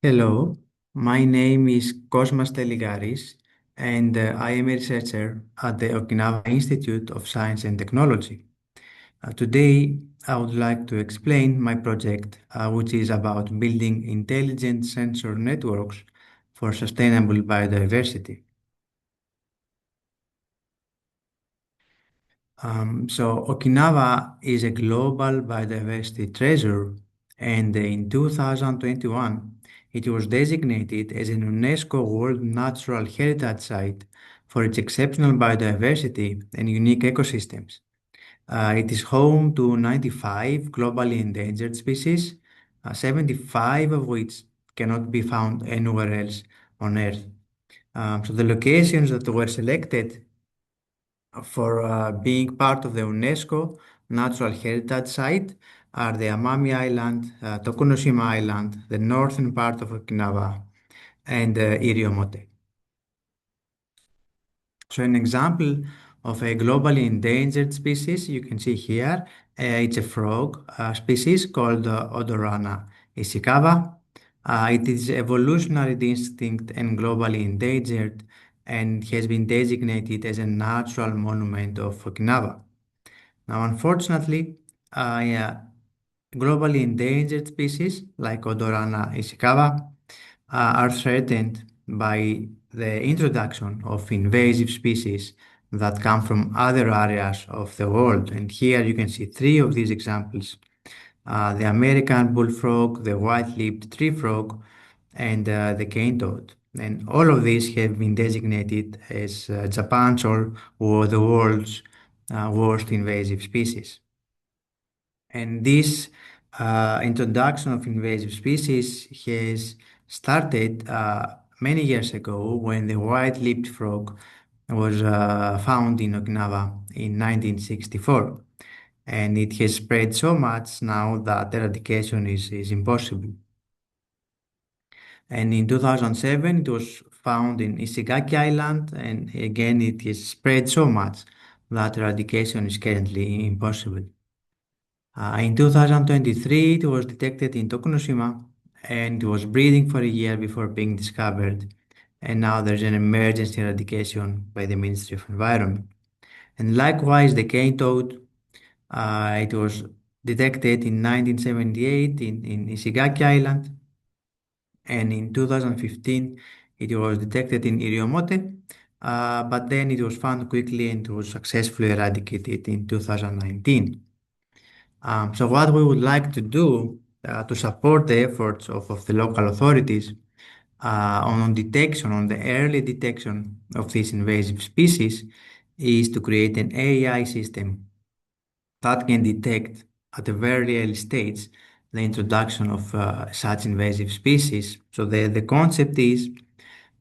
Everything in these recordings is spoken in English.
Hello, my name is Kosmas Deligkaris, and I am a researcher at the Okinawa Institute of Science and Technology. Today, I would like to explain my project, which is about building intelligent sensor networks for sustainable biodiversity. Okinawa is a global biodiversity treasure, and in 2021, it was designated as an UNESCO World Natural Heritage Site for its exceptional biodiversity and unique ecosystems. It is home to 95 globally endangered species, 75 of which cannot be found anywhere else on Earth. The locations that were selected for being part of the UNESCO Natural Heritage Site are the Amami Island, Tokunoshima Island, the northern part of Okinawa, and Iriomote. So an example of a globally endangered species you can see here, it's a frog species called Odorrana ishikawa. It is evolutionary distinct and globally endangered and has been designated as a natural monument of Okinawa. Now, unfortunately, globally endangered species like Odorrana ishikawa are threatened by the introduction of invasive species that come from other areas of the world. And here you can see three of these examples. The American bullfrog, the white-lipped tree frog, and the cane toad. And all of these have been designated as Japan's or the world's worst invasive species. And this introduction of invasive species has started many years ago when the white-lipped frog was found in Okinawa in 1964. And it has spread so much now that eradication is impossible. And in 2007, it was found in Ishigaki Island, and again, it has spread so much that eradication is currently impossible. In 2023, it was detected in Tokunoshima, and it was breeding for a year before being discovered. And now there's an emergency eradication by the Ministry of Environment. And likewise, the cane toad, it was detected in 1978 in Ishigaki Island, and in 2015 it was detected in Iriomote, but then it was found quickly and was successfully eradicated in 2019. So what we would like to do to support the efforts of the local authorities on detection, on the early detection of these invasive species, is to create an AI system that can detect at a very early stage the introduction of such invasive species. So the concept is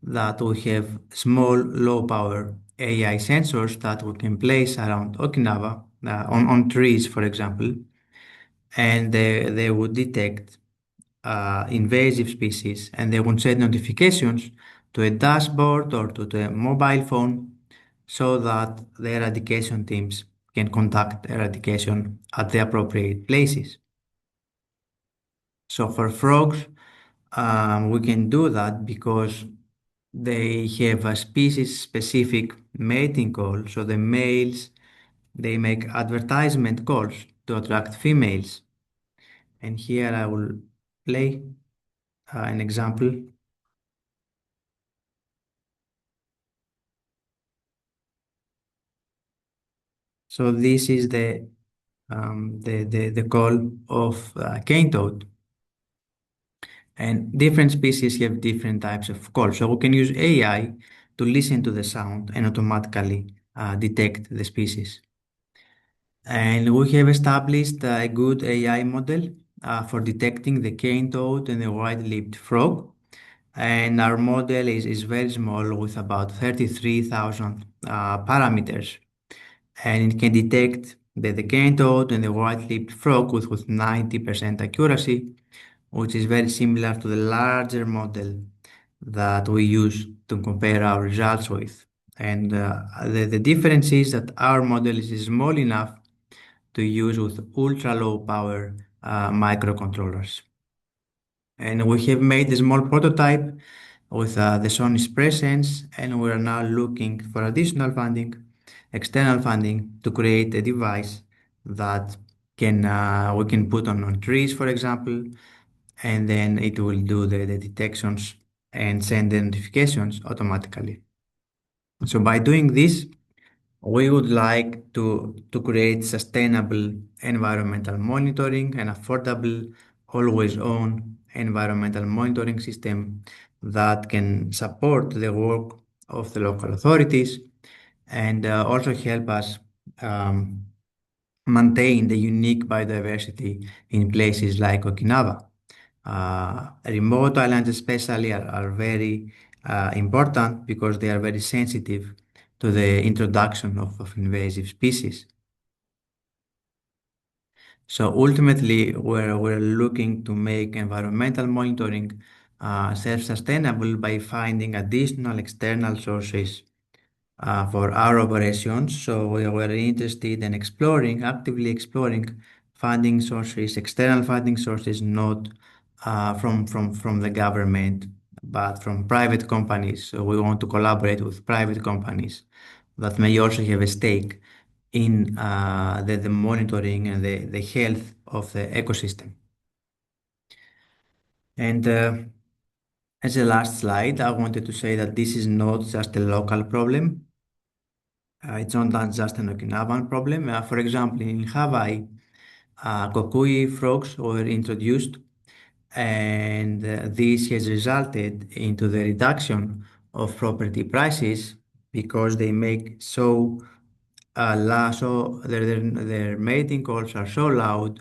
that we have small, low power AI sensors that we can place around Okinawa, on trees, for example, and they would detect invasive species, and they would send notifications to a dashboard or to a mobile phone so that the eradication teams can conduct eradication at the appropriate places. So for frogs, we can do that because they have a species-specific mating call. So the males, they make advertisement calls to attract females. And here I will play an example. So this is the call of cane toad. And different species have different types of calls. So we can use AI to listen to the sound and automatically detect the species. And we have established a good AI model for detecting the cane toad and the white-lipped frog. And our model is very small with about 33,000 parameters. And it can detect the cane toad and the white-lipped frog with 90% accuracy, which is very similar to the larger model that we use to compare our results with. And the difference is that our model is small enough to use with ultra low power microcontrollers. And we have made a small prototype with the Sony's presence, and we are now looking for additional funding, external funding, to create a device that we can put on trees, for example, and then it will do the detections and send the notifications automatically. So by doing this, we would like to create sustainable environmental monitoring and affordable, always on environmental monitoring system that can support the work of the local authorities and also help us um, maintain the unique biodiversity in places like Okinawa. Remote islands especially are very important because they are very sensitive to the introduction of invasive species. So ultimately, we're looking to make environmental monitoring self-sustainable by finding additional external sources for our operations. So we were interested in actively exploring funding sources, external funding sources, not from the government, but from private companies. So we want to collaborate with private companies that may also have a stake in the monitoring and the health of the ecosystem. And as a last slide, I wanted to say that this is not just a local problem. It's not just an Okinawan problem. For example, in Hawaii, kukui frogs were introduced, and this has resulted into the reduction of property prices because they make so their mating calls are so loud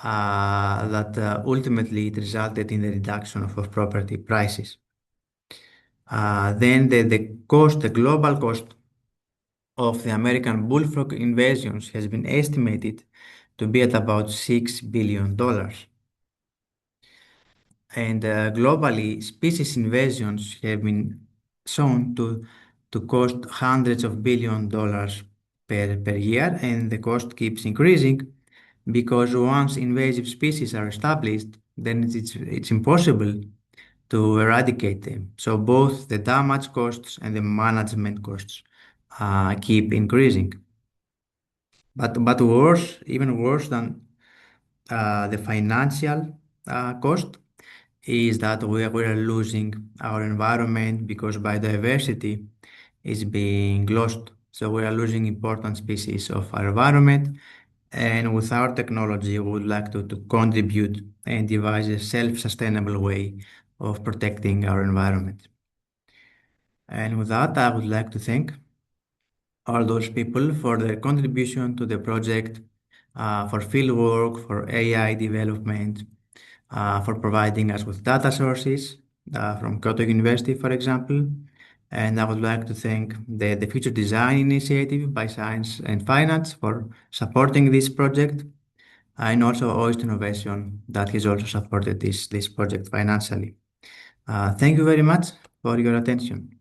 that ultimately it resulted in the reduction of property prices. Then the global cost of the American bullfrog invasions has been estimated to be at about $6 billion. And globally, species invasions have been shown to cost hundreds of $billions per year, and the cost keeps increasing because once invasive species are established, then it's impossible to eradicate them. So both the damage costs and the management costs keep increasing. But worse, even worse than the financial cost is that we are losing our environment because biodiversity is being lost. So we are losing important species of our environment. And with our technology, we would like to contribute and devise a self-sustainable way of protecting our environment. And with that, I would like to thank all those people for their contribution to the project, for fieldwork, for AI development, for providing us with data sources from Kyoto University, for example. And I would like to thank the Future Design Initiative by Science and Finance for supporting this project, and also OIST Innovation that has also supported this project financially. Thank you very much for your attention.